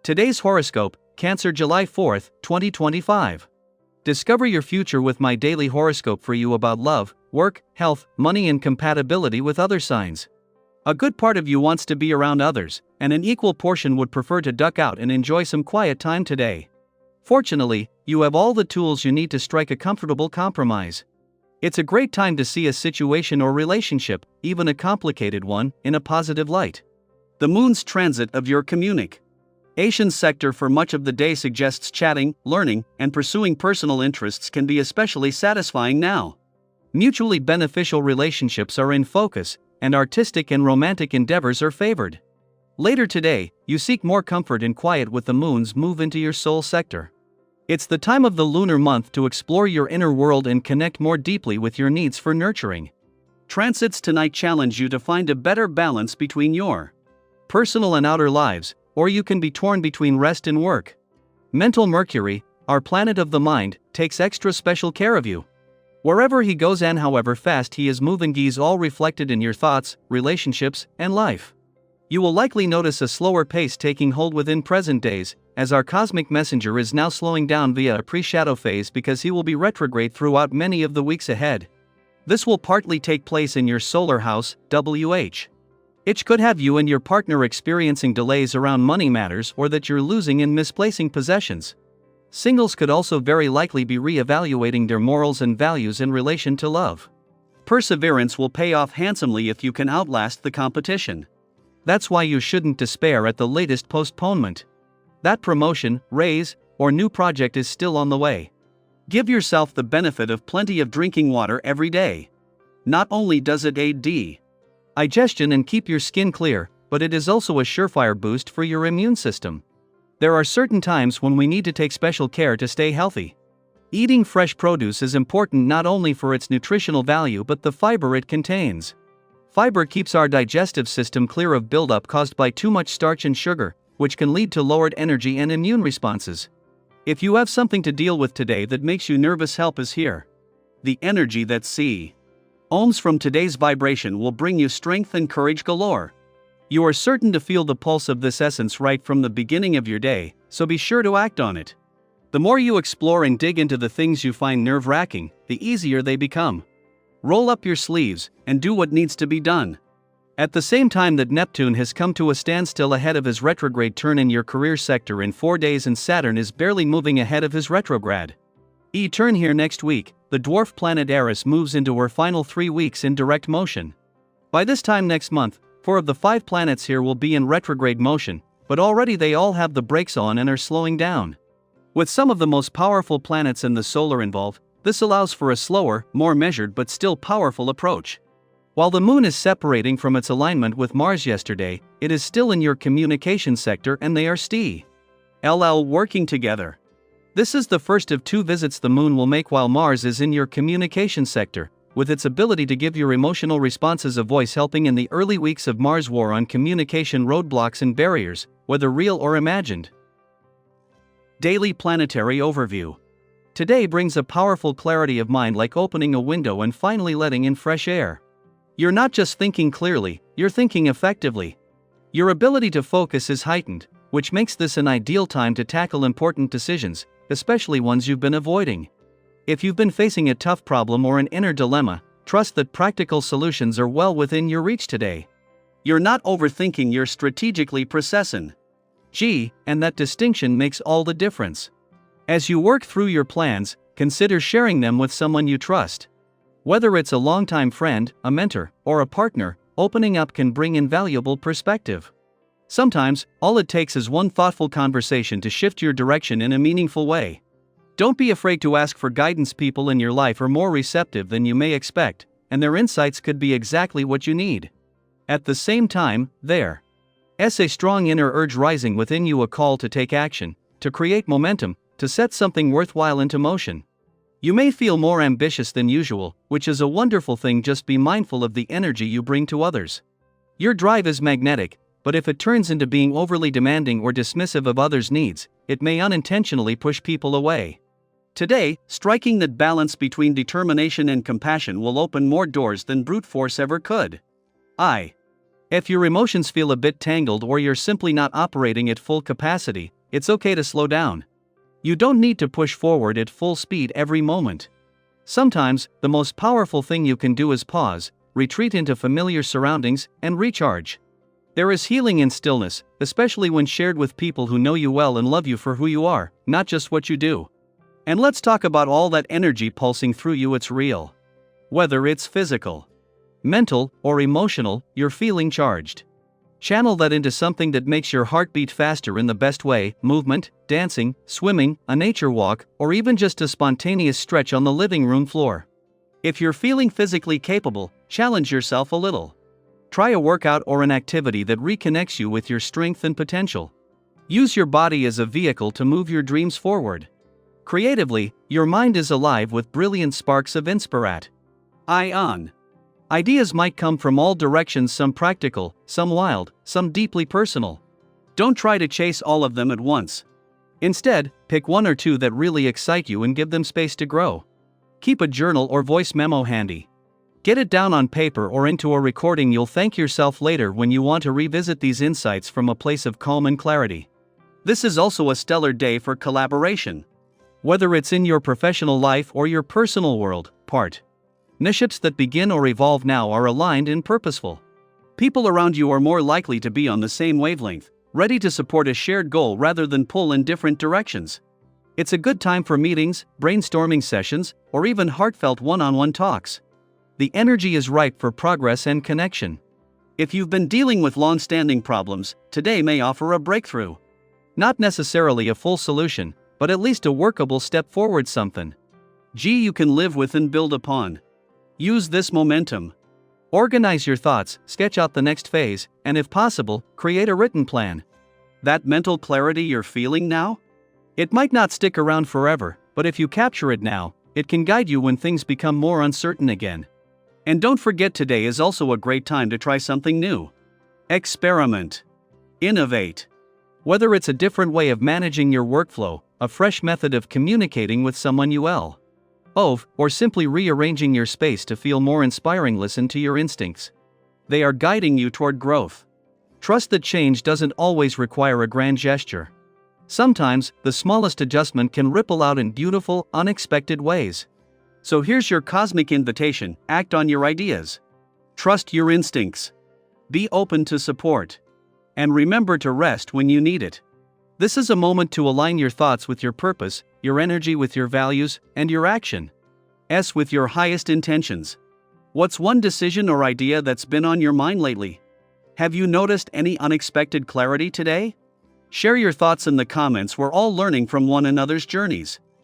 Today's horoscope, Cancer July 4th, 2025. Discover your future with my daily horoscope for you about love, work, health, money and compatibility with other signs. A good part of you wants to be around others, and an equal portion would prefer to duck out and enjoy some quiet time today. Fortunately, you have all the tools you need to strike a comfortable compromise. It's a great time to see a situation or relationship, even a complicated one, in a positive light. The moon's transit of your communication sector for much of the day suggests chatting, learning, and pursuing personal interests can be especially satisfying now. Mutually beneficial relationships are in focus, and artistic and romantic endeavors are favored. Later today, you seek more comfort and quiet with the moon's move into your soul sector. It's the time of the lunar month to explore your inner world and connect more deeply with your needs for nurturing. Transits tonight challenge you to find a better balance between your personal and outer lives, or you can be torn between rest and work. Mental Mercury, our planet of the mind, takes extra special care of you. Wherever he goes and however fast he is moving is all reflected in your thoughts, relationships, and life. You will likely notice a slower pace taking hold within present days, as our cosmic messenger is now slowing down via a pre-shadow phase because he will be retrograde throughout many of the weeks ahead. This will partly take place in your solar house, WH. It could have you and your partner experiencing delays around money matters or that you're losing and misplacing possessions. Singles could also very likely be re-evaluating their morals and values in relation to love. Perseverance will pay off handsomely if you can outlast the competition. That's why you shouldn't despair at the latest postponement. That promotion, raise, or new project is still on the way. Give yourself the benefit of plenty of drinking water every day. Not only does it aid digestion and keep your skin clear, but it is also a surefire boost for your immune system. There are certain times when we need to take special care to stay healthy. Eating fresh produce is important not only for its nutritional value but the fiber it contains. Fiber keeps our digestive system clear of buildup caused by too much starch and sugar, which can lead to lowered energy and immune responses. If you have something to deal with today that makes you nervous, help is here. The energy that ohms from today's vibration will bring you strength and courage galore. You are certain to feel the pulse of this essence right from the beginning of your day, so be sure to act on it. The more you explore and dig into the things you find nerve-wracking, the easier they become. Roll up your sleeves and do what needs to be done. At the same time that Neptune has come to a standstill ahead of his retrograde turn in your career sector in 4 days and Saturn is barely moving ahead of his retrograde turn here next week, the dwarf planet Eris moves into her final 3 weeks in direct motion. By this time next month, 4 of the 5 planets here will be in retrograde motion, but already they all have the brakes on and are slowing down. With some of the most powerful planets in the solar involved, this allows for a slower, more measured but still powerful approach. While the moon is separating from its alignment with Mars yesterday, it is still in your communication sector and they are still working together. This is the first of 2 visits the moon will make while Mars is in your communication sector, with its ability to give your emotional responses a voice, helping in the early weeks of Mars' war on communication roadblocks and barriers, whether real or imagined. Daily Planetary Overview. Today brings a powerful clarity of mind, like opening a window and finally letting in fresh air. You're not just thinking clearly, you're thinking effectively. Your ability to focus is heightened, which makes this an ideal time to tackle important decisions, especially ones you've been avoiding. If you've been facing a tough problem or an inner dilemma, trust that practical solutions are well within your reach today. You're not overthinking, you're strategically processing. And that distinction makes all the difference. As you work through your plans, consider sharing them with someone you trust. Whether it's a longtime friend, a mentor, or a partner, opening up can bring invaluable perspective. Sometimes, all it takes is one thoughtful conversation to shift your direction in a meaningful way. Don't be afraid to ask for guidance. People in your life are more receptive than you may expect, and their insights could be exactly what you need. At the same time, there's a strong inner urge rising within you, a call to take action, to create momentum, to set something worthwhile into motion. You may feel more ambitious than usual, which is a wonderful thing. Just be mindful of the energy you bring to others. Your drive is magnetic, but if it turns into being overly demanding or dismissive of others' needs, it may unintentionally push people away. Today, striking that balance between determination and compassion will open more doors than brute force ever could. If your emotions feel a bit tangled or you're simply not operating at full capacity, it's okay to slow down. You don't need to push forward at full speed every moment. Sometimes, the most powerful thing you can do is pause, retreat into familiar surroundings, and recharge. There is healing in stillness, especially when shared with people who know you well and love you for who you are, not just what you do. And let's talk about all that energy pulsing through you. It's real. Whether it's physical, mental, or emotional, you're feeling charged. Channel that into something that makes your heart beat faster in the best way: movement, dancing, swimming, a nature walk, or even just a spontaneous stretch on the living room floor. If you're feeling physically capable, challenge yourself a little. Try a workout or an activity that reconnects you with your strength and potential. Use your body as a vehicle to move your dreams forward. Creatively, your mind is alive with brilliant sparks of inspiration. Ideas might come from all directions, some practical, some wild, some deeply personal. Don't try to chase all of them at once. Instead, pick one or two that really excite you and give them space to grow. Keep a journal or voice memo handy. Get it down on paper or into a recording. You'll thank yourself later when you want to revisit these insights from a place of calm and clarity. This is also a stellar day for collaboration. Whether it's in your professional life or your personal world, partnerships that begin or evolve now are aligned and purposeful. People around you are more likely to be on the same wavelength, ready to support a shared goal rather than pull in different directions. It's a good time for meetings, brainstorming sessions, or even heartfelt one-on-one talks. The energy is ripe for progress and connection. If you've been dealing with long-standing problems, today may offer a breakthrough. Not necessarily a full solution, but at least a workable step forward, something you can live with and build upon. Use this momentum. Organize your thoughts, sketch out the next phase, and if possible, create a written plan. That mental clarity you're feeling now? It might not stick around forever, but if you capture it now, it can guide you when things become more uncertain again. And don't forget, today is also a great time to try something new. Experiment. Innovate. Whether it's a different way of managing your workflow, a fresh method of communicating with someone you love, or simply rearranging your space to feel more inspiring, listen to your instincts. They are guiding you toward growth. Trust that change doesn't always require a grand gesture. Sometimes, the smallest adjustment can ripple out in beautiful, unexpected ways. So here's your cosmic invitation: act on your ideas. Trust your instincts. Be open to support. And remember to rest when you need it. This is a moment to align your thoughts with your purpose, your energy with your values, and your action with your highest intentions. What's one decision or idea that's been on your mind lately? Have you noticed any unexpected clarity today? Share your thoughts in the comments. We're all learning from one another's journeys.